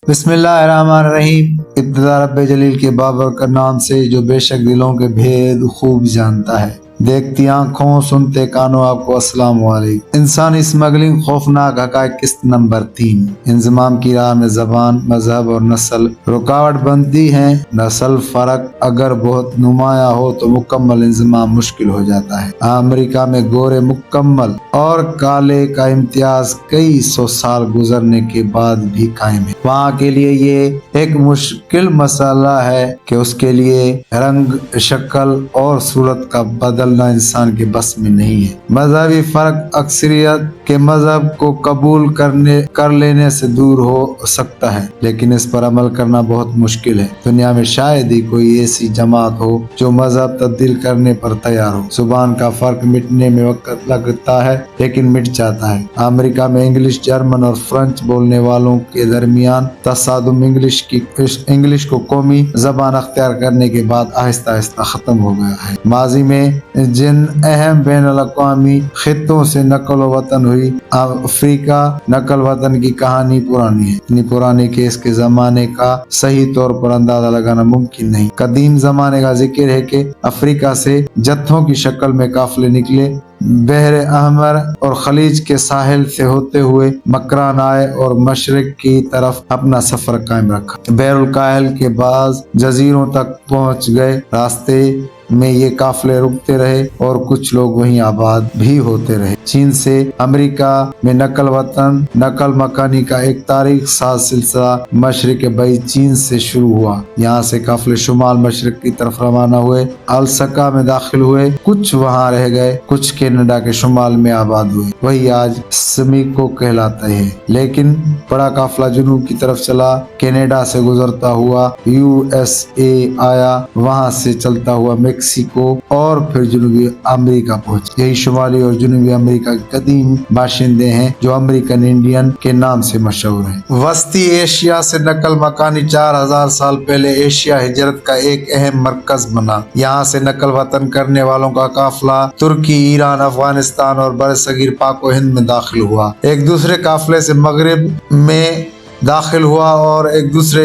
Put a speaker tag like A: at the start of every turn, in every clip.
A: بسم اللہ الرحمن الرحیم۔ ابتدا رب جلیل کے بابرکت نام سے جو بے شک دلوں کے بھید خوب جانتا ہے۔ دیکھتی آنکھوں، سنتے کانوں، آپ کو السلام علیکم۔ انسانی اسمگلنگ، خوفناک حقائق، قسط نمبر 3۔ انضمام کی راہ میں زبان، مذہب اور نسل رکاوٹ بنتی ہیں۔ نسل فرق اگر بہت نمایاں ہو تو مکمل انضمام مشکل ہو جاتا ہے۔ امریکہ میں گورے مکمل اور کالے کا امتیاز کئی سو سال گزرنے کے بعد بھی قائم ہے۔ وہاں کے لیے یہ ایک مشکل مسئلہ ہے کہ اس کے لیے رنگ، شکل اور صورت کا بدلنا انسان کے بس میں نہیں ہے۔ مذہبی فرق اکثریت کے مذہب کو قبول کر لینے سے دور ہو سکتا ہے، لیکن اس پر عمل کرنا بہت مشکل ہے۔ دنیا میں شاید ہی کوئی ایسی جماعت ہو جو مذہب تبدیل کرنے پر تیار ہو۔ زبان کا فرق مٹنے میں وقت لگتا ہے، لیکن مٹ جاتا ہے۔ امریکہ میں انگلش، جرمن اور فرینچ بولنے والوں کے درمیان تصادم انگلش کو قومی زبان اختیار کرنے کے بعد آہستہ آہستہ ختم ہو گیا ہے۔ ماضی میں جن اہم بین الاقوامی خطوں سے نقل و وطن ہوئی، افریقہ نقل وطن کی کہانی پرانی ہے، اتنی پرانی کہ اس کے زمانے کا صحیح طور پر اندازہ لگانا ممکن نہیں۔ قدیم زمانے کا ذکر ہے کہ افریقہ سے جتھوں کی شکل میں قافلے نکلے، بحر احمر اور خلیج کے ساحل سے ہوتے ہوئے مکران آئے اور مشرق کی طرف اپنا سفر قائم رکھا۔ بحر الکاہل کے بعض جزیروں تک پہنچ گئے۔ راستے میں یہ قافلے رکتے رہے اور کچھ لوگ وہیں آباد بھی ہوتے رہے۔ چین سے امریکہ میں نقل مکانی کا ایک تاریخ ساز سلسلہ مشرق بعید چین سے شروع ہوا۔ یہاں سے قافلے شمال مشرق کی طرف روانہ ہوئے، الاسکا میں داخل ہوئے، کچھ وہاں رہ گئے، کچھ کینیڈا کے شمال میں آباد ہوئے، وہی آج سمیکو کہلاتے ہیں۔ لیکن بڑا قافلہ جنوب کی طرف چلا، کینیڈا سے گزرتا ہوا USA آیا، وہاں سے چلتا ہوا میکسیکو اور پھر جنوبی امریکہ پہنچ۔ یہی شمالی اور جنوبی امریکہ کے قدیم باشندے ہیں جو امریکن انڈین کے نام سے مشہور ہیں۔ وسطی ایشیا سے نقل مکانی 4000 سال پہلے ایشیا ہجرت کا ایک اہم مرکز بنا۔ یہاں سے نقل وطن کرنے والوں کا قافلہ ترکی، ایران، افغانستان اور برصغیر پاک و ہند میں داخل ہوا، ایک دوسرے قافلے سے مغرب میں داخل ہوا اور ایک دوسرے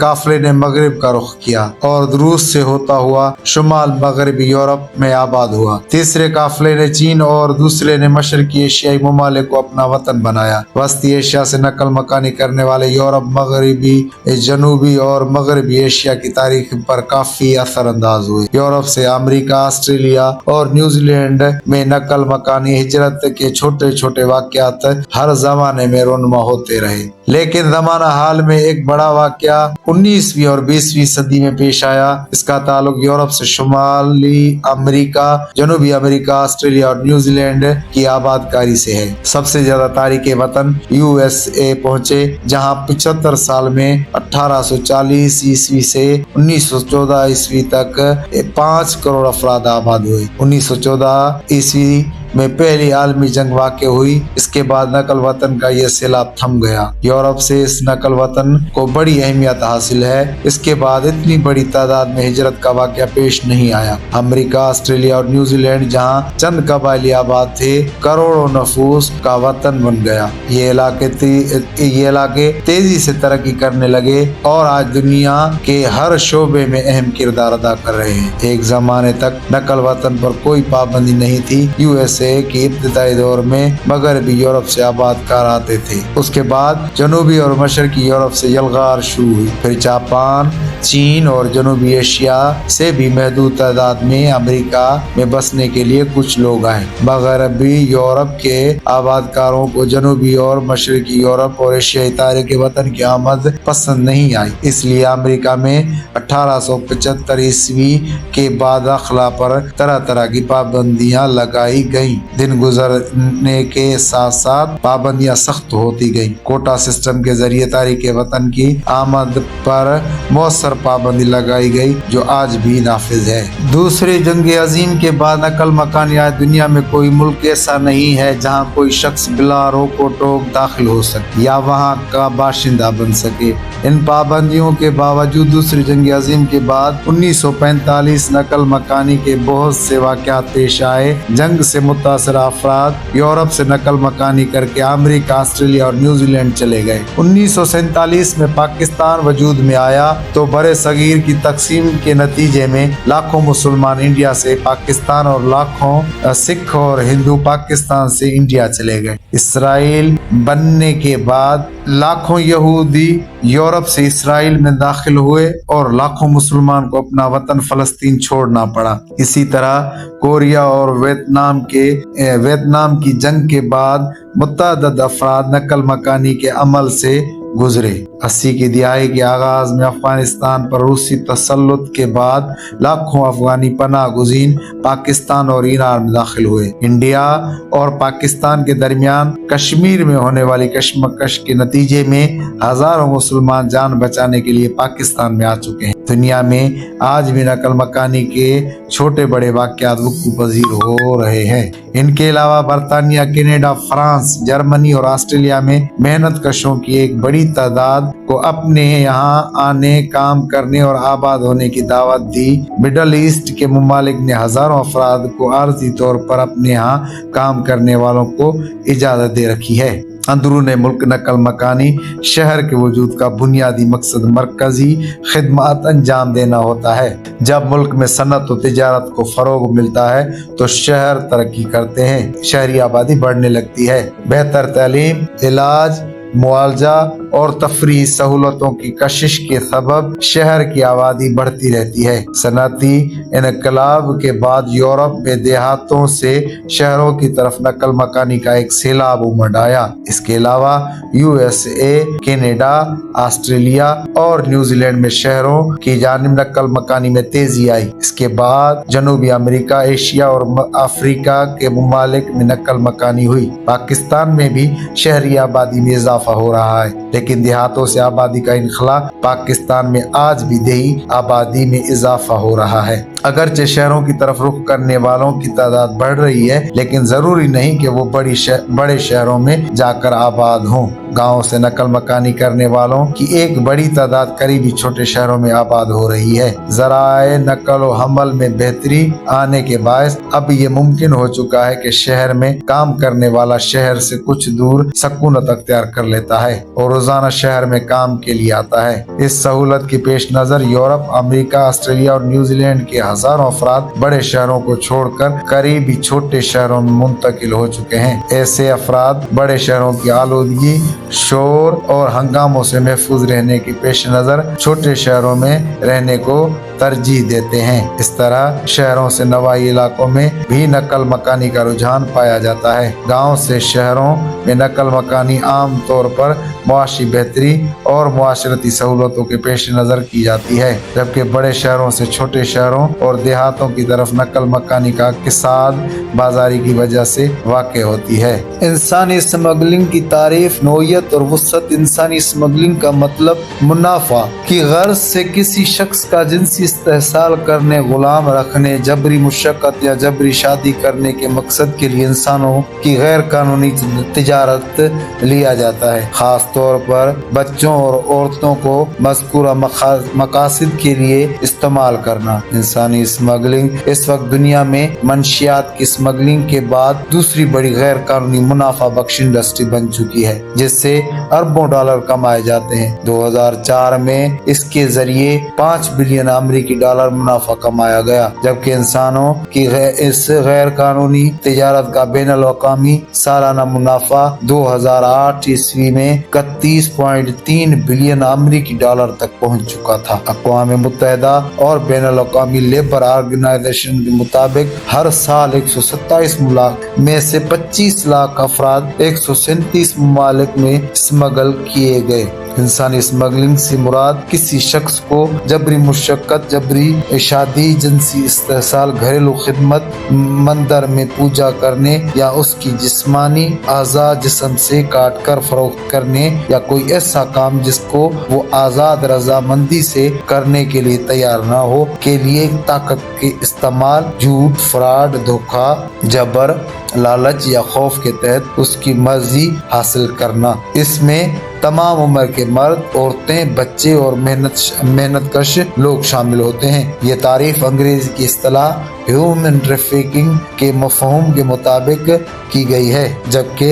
A: قافلے نے مغرب کا رخ کیا اور روس سے ہوتا ہوا شمال مغربی یورپ میں آباد ہوا۔ تیسرے قافلے نے چین اور دوسرے نے مشرقی ایشیائی ممالک کو اپنا وطن بنایا۔ وسطی ایشیا سے نقل مکانی کرنے والے یورپ مغربی، جنوبی اور مغربی ایشیا کی تاریخ پر کافی اثر انداز ہوئے۔ یورپ سے امریکہ، آسٹریلیا اور نیوزی لینڈ میں نقل مکانی ہجرت کے چھوٹے چھوٹے واقعات ہر زمانے میں رونما ہوتے رہے، لیکن زمانہ حال میں ایک بڑا واقعہ 19ویں اور 20ویں صدی میں پیش آیا۔ اس کا تعلق یورپ سے شمالی امریکہ، جنوبی امریکہ، آسٹریلیا اور نیوزی لینڈ کی آباد کاری سے ہے۔ سب سے زیادہ تارکین وطن USA پہنچے، جہاں 75 سال میں 1840 عیسوی سے 1914 عیسوی تک 5 کروڑ افراد آباد ہوئے۔ 1914 عیسوی میں پہلی عالمی جنگ واقع ہوئی۔ اس کے بعد نقل وطن کا یہ سیلاب تھم گیا۔ یورپ سے اس نقل وطن کو بڑی اہمیت حاصل ہے۔ اس کے بعد اتنی بڑی تعداد میں ہجرت کا واقعہ پیش نہیں آیا۔ امریکہ، آسٹریلیا اور نیوزی لینڈ جہاں چند قبائلی آباد تھے، کروڑوں نفوس کا وطن بن گیا۔ یہ علاقے تیزی سے ترقی کرنے لگے اور آج دنیا کے ہر شعبے میں اہم کردار ادا کر رہے ہیں۔ ایک زمانے تک نقل وطن پر کوئی پابندی نہیں تھی۔ USA کی ابتدائی دور میں مغربی یورپ سے آباد کار آتے تھے، اس کے بعد جنوبی اور مشرقی یورپ سے یلغار شروع ہوئی، پھر جاپان، چین اور جنوبی ایشیا سے بھی محدود تعداد میں امریکہ میں بسنے کے لیے کچھ لوگ آئے۔ مغربی یورپ کے آباد کاروں کو جنوبی اور مشرقی یورپ اور ایشیائی تارکین وطن کی آمد پسند نہیں آئی، اس لیے امریکہ میں 1875 عیسوی کے بعد داخلہ پر طرح طرح کی پابندیاں لگائی گئیں۔ دن گزرنے کے ساتھ ساتھ پابندیاں سخت ہوتی گئیں۔ کوٹا سسٹم کے ذریعے تارکین وطن کی آمد پر مؤثر پابندی لگائی گئی، جو آج بھی نافذ ہے۔ دوسری جنگ عظیم کے بعد نقل مکانی آج دنیا میں کوئی ملک ایسا نہیں ہے جہاں کوئی شخص بلا روک و ٹوک داخل ہو سکے یا وہاں کا باشندہ بن سکے۔ ان پابندیوں کے باوجود دوسری جنگ عظیم کے بعد 1945 نقل مکانی کے بہت سے واقعات پیش آئے۔ جنگ سے मुतासर अफराद यूरोप से नकल मकानी करके अमेरिका, ऑस्ट्रेलिया और न्यूजीलैंड चले गए। 1947 में पाकिस्तान वजूद में आया तो बड़े सगीर की तकसीम के नतीजे में लाखों मुसलमान इंडिया से पाकिस्तान और लाखों सिख और हिंदू पाकिस्तान से इंडिया चले गए। इसराइल बनने के बाद लाखों यहूदी यूरोप से इसराइल में दाखिल हुए और लाखों मुसलमान को अपना वतन फलस्तीन छोड़ना पड़ा। इसी तरह कोरिया और वियतनाम की जंग के बाद मुतअद्दिद अफराद नकल मकानी के अमल से गुजरे। 80 की दिहाई के आगाज में अफगानिस्तान पर रूसी तसल्लुत के बाद लाखों अफगानी पनाह गुज़ीन पाकिस्तान और ईरान में दाखिल हुए। इंडिया और पाकिस्तान के दरमियान कश्मीर में होने वाली कशमकश के नतीजे में हजारों मुसलमान जान बचाने के लिए पाकिस्तान में आ चुके हैं। दुनिया में आज भी नकल मकानी के छोटे बड़े वाक़यात वक़्त पजीर हो रहे हैं। इनके अलावा बरतानिया, कनाडा, फ्रांस, जर्मनी और ऑस्ट्रेलिया में मेहनत कशों की एक बड़ी तादाद को अपने यहाँ आने, काम करने और आबाद होने की दावत दी। मिडल ईस्ट के मुमालिक ने हजारों अफराद को आर्जी तौर पर अपने यहाँ काम करने वालों को इजाजत दे रखी है। अंदरून मुल्क नकल मकानी शहर के वजूद का बुनियादी मकसद मरकजी खिदमत अंजाम देना होता है। जब मुल्क में सनत और तिजारत को फरोग मिलता है तो शहर तरक्की करते हैं, शहरी आबादी बढ़ने लगती है। बेहतर तालीम, इलाज, मुआवजा और तफरीही सहूलतों की कशिश के सबब शहर की आबादी बढ़ती रहती है। सनती इनकलाब के बाद यूरोप में देहातों से शहरों की तरफ नकल मकानी का एक सैलाब उमड़ आया। इसके अलावा USA, कनाडा, ऑस्ट्रेलिया और न्यूजीलैंड में शहरों की जानिब नकल मकानी में तेजी आई। इसके बाद जनूबी अमेरिका, एशिया और अफ्रीका के मुमालिक में नकल मकानी हुई। पाकिस्तान में भी शहरी आबादी में इजाफा हो रहा है, लेकिन देहातों से आबादी का इनखला पाकिस्तान में आज भी देही आबादी में इजाफा हो रहा है। अगरचे शहरों की तरफ रुख करने वालों की तादाद बढ़ रही है, लेकिन जरूरी नहीं कि वो बड़े शहरों में जाकर आबाद हों। गाँव से नकल मकानी करने वालों की एक बड़ी तादाद करीबी छोटे शहरों में आबाद हो रही है। ज़राए नकल व हमल में बेहतरी आने के बायस अब ये मुमकिन हो चुका है कि शहर में काम करने वाला शहर से कुछ दूर सकूनत अख्तियार कर लेता है और रोजाना शहर में काम के लिए आता है। इस सहूलत की पेश नजर यूरोप, अमेरिका, ऑस्ट्रेलिया और न्यूजीलैंड के हजारों अफराद बड़े शहरों को छोड़कर करीबी छोटे शहरों में मुंतकिल हो चुके हैं। ऐसे अफराद बड़े शहरों की आलूदगी, शोर और हंगामों से महफूज रहने की पेश नजर छोटे शहरों में रहने को तरजीह देते हैं। इस तरह शहरों से नवाई इलाकों में भी नकल मकानी का रुझान पाया जाता है। गाँव से शहरों में नकल मकानी आम तौर पर मुआशी बेहतरी और मुआशरती सहूलतों के पेश नजर की जाती है, जबकि बड़े शहरों से छोटे शहरों और देहातों की तरफ नकल मकानी का किसाद बाजारी की वजह से वाक़ होती है। इंसानी स्मगलिंग की तारीफ, नौयत और वसअत। इंसानी स्मगलिंग का मतलब मुनाफा की गर्ज से किसी शख्स का जिनसी इस्तेहसाल करने, गुलाम रखने, जबरी मुशक्कत या जबरी शादी करने के मकसद के लिए इंसानों की गैर कानूनी तिजारत लिया जाता है। खास तौर पर बच्चों और औरतों को मज़कूरा मकासद के लिए इस्तेमाल करना। इंसानी स्मगलिंग इस वक्त दुनिया में मंशियात की स्मगलिंग के बाद दूसरी बड़ी गैर कानूनी मुनाफा बख्श इंडस्ट्री बन चुकी है, जिससे अरबों डॉलर कमाए जाते हैं। 2004 में इसके जरिए 5 बिलियन अमेरिकी डॉलर मुनाफा कमाया गया, जबकि इंसानों की इस गैर कानूनी तिजारत का बैनुल-अक़वामी सालाना मुनाफा 2008 ईस्वी में 31.3 बिलियन अमेरिकी डॉलर तक पहुंच चुका था। अक़वाम मुत्तहिदा और बैनुल-अक़वामी लेबर ऑर्गेनाइजेशन के मुताबिक हर साल 127 मुल्क में से 25 लाख अफराद 137 ममालिक में स्मगल किए गए। इंसानी स्मगलिंग से मुराद किसी शख्स को जबरी मुशक्कत, जबरी शादी, जिनसी इस्तेहसाल, घरेलू खिदमत, मंदिर में पूजा करने या उसकी जिस्मानी आज़ा जिस्म से काट कर फरोख्त करने या कोई ऐसा काम जिसको वो आज़ाद रजामंदी से करने के लिए तैयार न हो के लिए ताकत के इस्तेमाल, झूठ, फ्रॉड, धोखा, जबर, लालच या खौफ के तहत उसकी मर्जी हासिल करना। इसमें तमाम उम्र के मर्द, औरतें, बच्चे और मेहनत कश लोग शामिल होते हैं। ये तारीफ अंग्रेजी की इस्तिलाह ह्यूमन ट्रैफिकिंग के मफहूम के मुताबिक की गई है, जबकि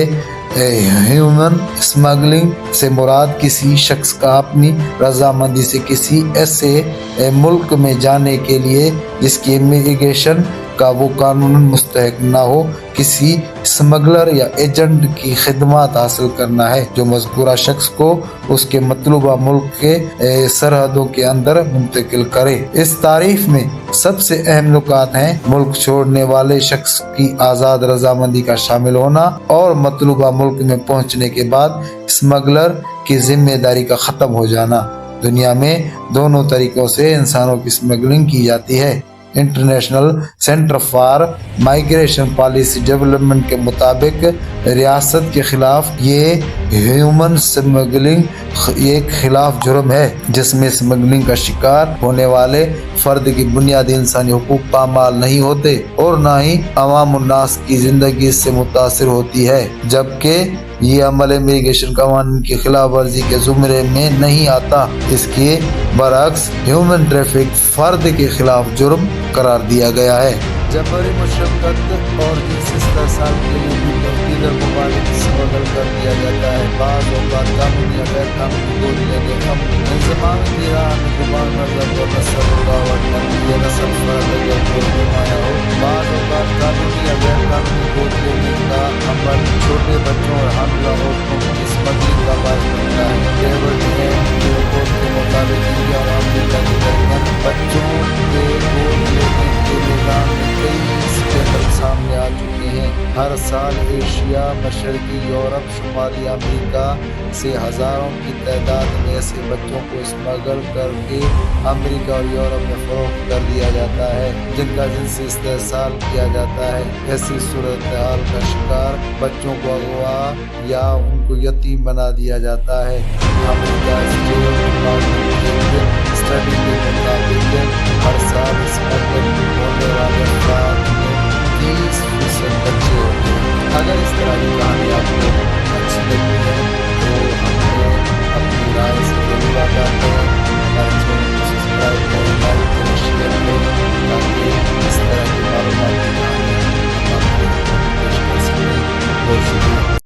A: ह्यूमन स्मगलिंग से मुराद किसी शख्स का अपनी रजामंदी से किसी ऐसे मुल्क में जाने के लिए जिसकी इमिग्रेशन का वो कानूनन मुस्तहक न हो, किसी स्मगलर या एजेंट की खिदमत हासिल करना है जो मज़कूरा शख्स को उसके मतलूबा मुल्क के सरहदों के अंदर मुंतकिल करे। इस तारीफ में सबसे अहम नुकात हैं मुल्क छोड़ने वाले शख्स की आज़ाद रजामंदी का शामिल होना और मतलूबा मुल्क में पहुंचने के बाद स्मगलर की जिम्मेदारी का ख़त्म हो जाना। दुनिया में दोनों तरीक़ों से इंसानों की स्मगलिंग की जाती है। International centre for migration policy development के मुताबिक रियासत के खिलाफ ये ह्यूमन स्मगलिंग एक खिलाफ जुर्म है जिसमें स्मगलिंग का शिकार होने वाले फर्द की बुनियादी इंसानी हुकूक पामाल नहीं होते और न ही अवाम उन्नास की जिंदगी इससे मुतासिर होती है, जबकि ये अमल इमिग्रेशन कानून की खिलाफ वर्जी के जुमरे में नहीं आता। इसके बरअक्स ह्यूमन ट्रैफिक फर्द के खिलाफ जुर्म करार दिया गया है। जबरी मुशक्कत और साल के लिए दीगर ममालिक से बदल कर दिया जाता है। बाज़ औक़ात कानूनी या गैर कानूनी गोलियां देकर इंज़माम की राह में गुमान मज़हब और नस्ल रुकावट या नस्ल फ़र्क या कोई नुमाया हो। बाज़ औक़ात कानूनी या गैर कानूनी गोलियां देने का अमल छोटे बच्चों और हमला औरतों की स्मगलिंग का बायस बनता है। डेविड हैम की रिपोर्ट के मुताबिक इंडिया और अमेरिका के दरमियान बच्चों के गोद लेने के निज़ाम में कई स्कैंडल सामने आ चुके हैं। हर साल एशिया, मशरकी यूरोप, शुमाली अमेरिका से हज़ारों की तादाद में ऐसे बच्चों को स्मगल करके अमेरिका और यूरोप में फ़रोख्त कर दिया जाता है जिनका जिनसे इस्तेहसाल किया जाता है। ऐसी सूरत हाल का शिकार बच्चों को अगवा या उनको यतीम बना दिया जाता है। अमेरिका स्टेट डिपार्टमेंट के स्टडी के मुताबिक हर साल स्मगल होने वाले अफराद में 30% बच्चे होते हैं। अगर इस तरह की